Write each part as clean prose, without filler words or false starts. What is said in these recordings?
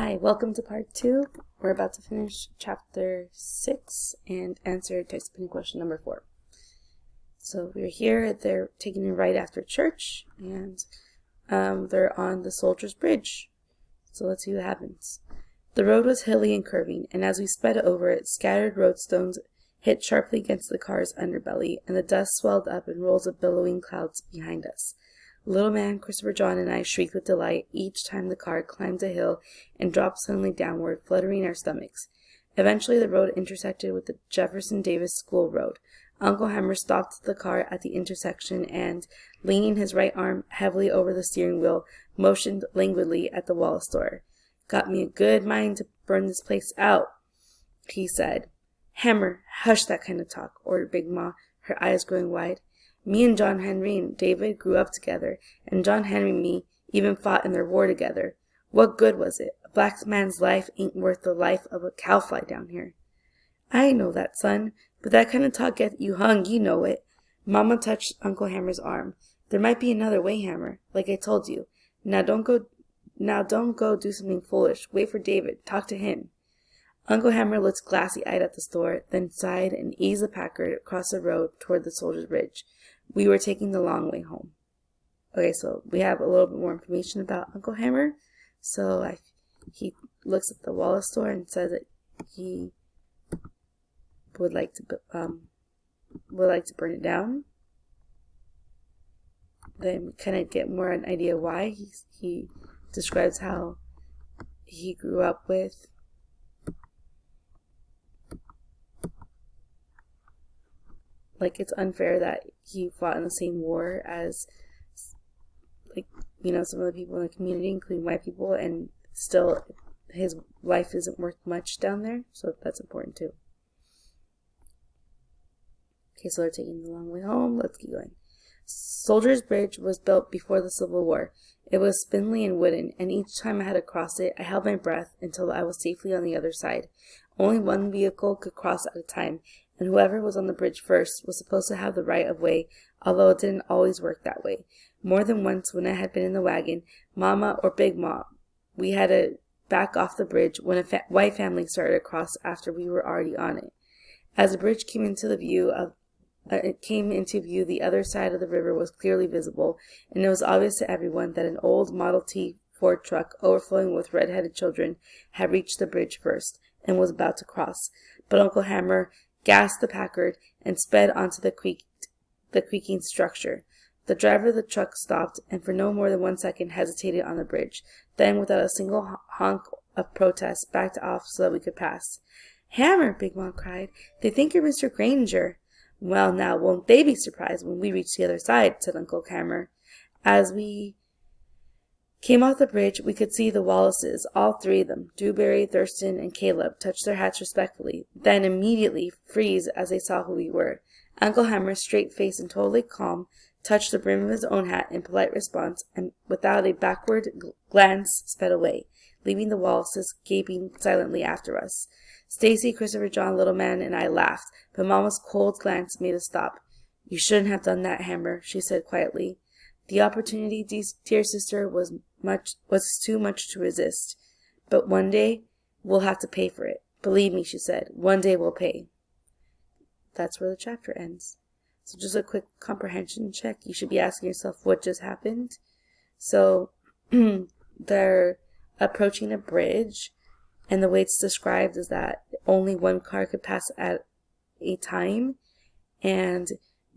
Hi, welcome to part 2. We're about to finish chapter 6 and answer text opinion question number 4. So we're here, they're taking it right after church, and they're on the Soldier's Bridge. So let's see what happens. The road was hilly and curving, and as we sped over it, scattered roadstones hit sharply against the car's underbelly, and the dust swelled up in rolls of billowing clouds behind us. Little man, Christopher John, and I shrieked with delight each time the car climbed a hill and dropped suddenly downward, fluttering our stomachs. Eventually, the road intersected with the Jefferson Davis School Road. Uncle Hammer stopped the car at the intersection and, leaning his right arm heavily over the steering wheel, motioned languidly at the Wallace store. "Got me a good mind to burn this place out," he said. "Hammer, hush that kind of talk," ordered Big Ma, her eyes growing wide. "Me and John Henry and David grew up together, and John Henry and me even fought in their war together. What good was it? A black man's life ain't worth the life of a cowfly down here." "I know that, son, but that kind of talk gets you hung, you know it." Mama touched Uncle Hammer's arm. "There might be another way, Hammer, like I told you. Now don't go do something foolish. Wait for David. Talk to him." Uncle Hammer looked glassy-eyed at the store, then sighed and eased the Packard across the road toward the Soldier's Bridge. We were taking the long way home. Okay, so we have a little bit more information about Uncle Hammer. So he looks at the Wallace store and says that he would like to burn it down. Then we kind of get more an idea why. He describes how he grew up with it's unfair that he fought in the same war as some of the people in the community, including white people, and still his life isn't worth much down there, so that's important too. Okay, so they're taking the long way home. Let's keep going. Soldier's Bridge was built before the Civil War. It was spindly and wooden, and each time I had to cross it, I held my breath until I was safely on the other side. Only one vehicle could cross at a time, and whoever was on the bridge first was supposed to have the right of way, although it didn't always work that way. More than once, when I had been in the wagon, Mama or Big Ma, we had to back off the bridge when a white family started to cross after we were already on it. As the bridge came into view, the other side of the river was clearly visible, and it was obvious to everyone that an old Model T Ford truck overflowing with red-headed children had reached the bridge first and was about to cross. But Uncle Hammer gassed the Packard and sped onto the creaking structure. The driver of the truck stopped and for no more than 1 second hesitated on the bridge. Then, without a single honk of protest, backed off so that we could pass. "Hammer!" Big Mom cried. "They think you're Mr. Granger." "Well, now, won't they be surprised when we reach the other side?" said Uncle Hammer. As we came off the bridge, we could see the Wallaces, all three of them, Dewberry, Thurston, and Caleb, touch their hats respectfully, then immediately freeze as they saw who we were. Uncle Hammer, straight-faced and totally calm, touched the brim of his own hat in polite response, and without a backward glance sped away, leaving the Wallaces gaping silently after us. Stacy, Christopher John, Little Man, and I laughed, but Mama's cold glance made us stop. "You shouldn't have done that, Hammer," she said quietly. "The opportunity, dear sister, was too much to resist. But one day, we'll have to pay for it. Believe me," she said, "one day we'll pay." That's where the chapter ends. So just a quick comprehension check. You should be asking yourself what just happened. So they're approaching a bridge, and the way it's described is that only one car could pass at a time, and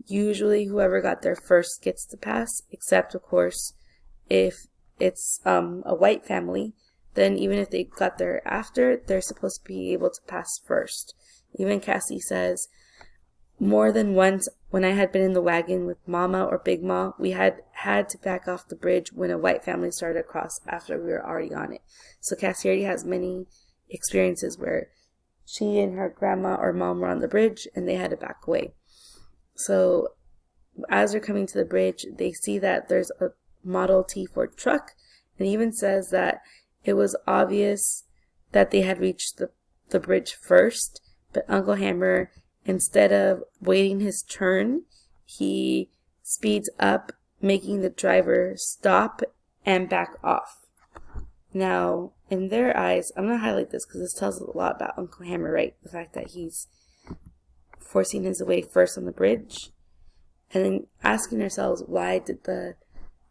usually whoever got there first gets to pass, except, of course, if it's a white family, then even if they got there after, they're supposed to be able to pass first. Even Cassie says, "More than once when I had been in the wagon with Mama or Big Ma, we had to back off the bridge when a white family started to cross after we were already on it." So Cassie already has many experiences where she and her grandma or mom were on the bridge and they had to back away. So as they're coming to the bridge, they see that there's a Model T Ford truck, and even says that it was obvious that they had reached the bridge first, but Uncle Hammer, instead of waiting his turn, he speeds up, making the driver stop and back off. Now, in their eyes, I'm going to highlight this because this tells a lot about Uncle Hammer, right? The fact that he's forcing his way first on the bridge, and then asking ourselves, why did the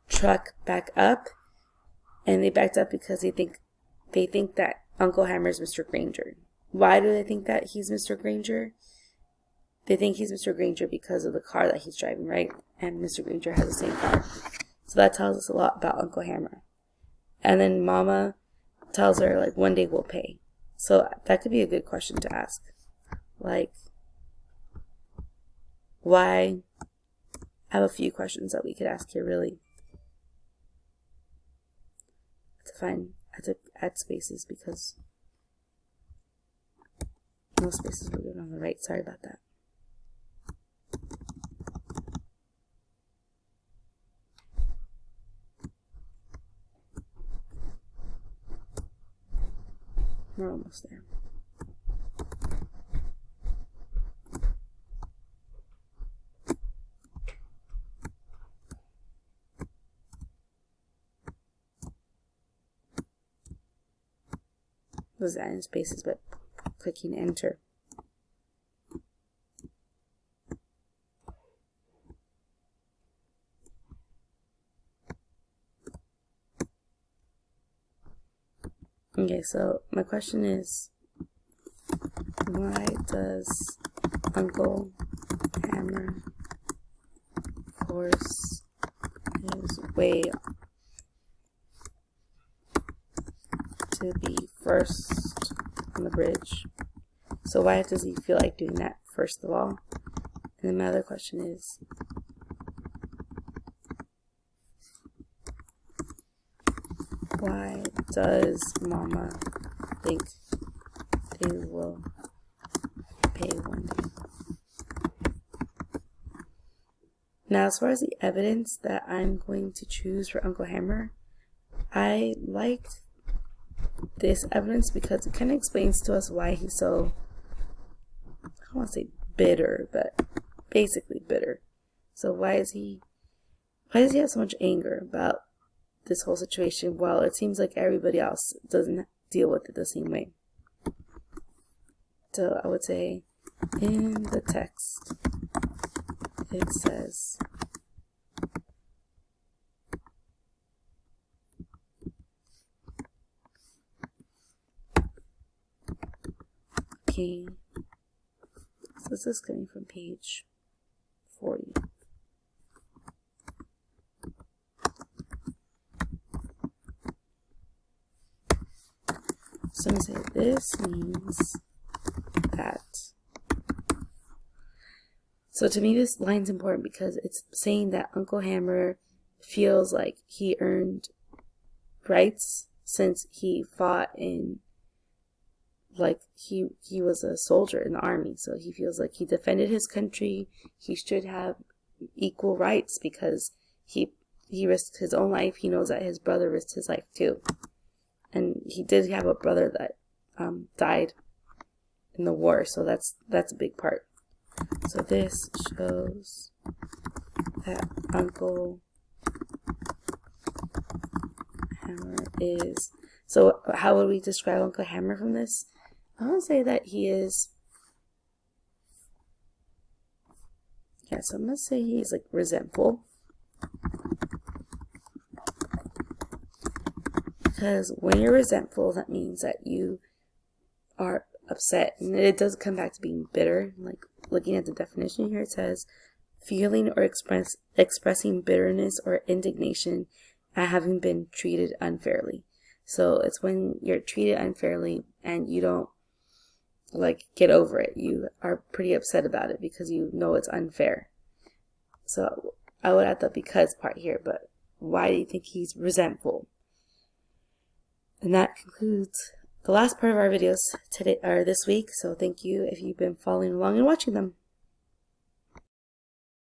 truck back up? And they backed up because they think that Uncle Hammer is Mr. Granger. Why do they think that he's Mr. Granger? They think he's Mr. Granger because of the car that he's driving, right? And Mr. Granger has the same car. So that tells us a lot about Uncle Hammer. And then Mama tells her, like, one day we'll pay. So that could be a good question to ask. Like, why? I have a few questions that we could ask here, really. I have to add spaces because no spaces were good on the right. Sorry about that. We're almost there. Was adding spaces, but clicking enter. Okay, so my question is, why does Uncle Hammer force his way to be first on the bridge? So why does he feel like doing that first of all? And then my other question is, why does Mama think they will pay one day? Now, as far as the evidence that I'm going to choose for Uncle Hammer, I liked this evidence because it kind of explains to us why he's so, I don't want to say bitter, but basically bitter. So why does he have so much anger about this whole situation while it seems like everybody else doesn't deal with it the same way? So I would say in the text it says, okay, so this is coming from page 40. So I'm going to say this means that. So to me this line's important because it's saying that Uncle Hammer feels like he earned rights since he fought in, like he was a soldier in the army. So he feels like he defended his country. He should have equal rights because he risked his own life. He knows that his brother risked his life too. And he did have a brother that died in the war, so that's a big part. So this shows that Uncle Hammer is. So how would we describe Uncle Hammer from this? I want to say that he is. Yeah, so I'm gonna say he's like resentful. Because when you're resentful, that means that you are upset. And it does come back to being bitter. Like looking at the definition here, it says feeling or expressing bitterness or indignation at having been treated unfairly. So it's when you're treated unfairly and you don't like get over it. You are pretty upset about it because you know it's unfair. So I would add the because part here, but why do you think he's resentful? And that concludes the last part of our videos today or this week. So thank you if you've been following along and watching them.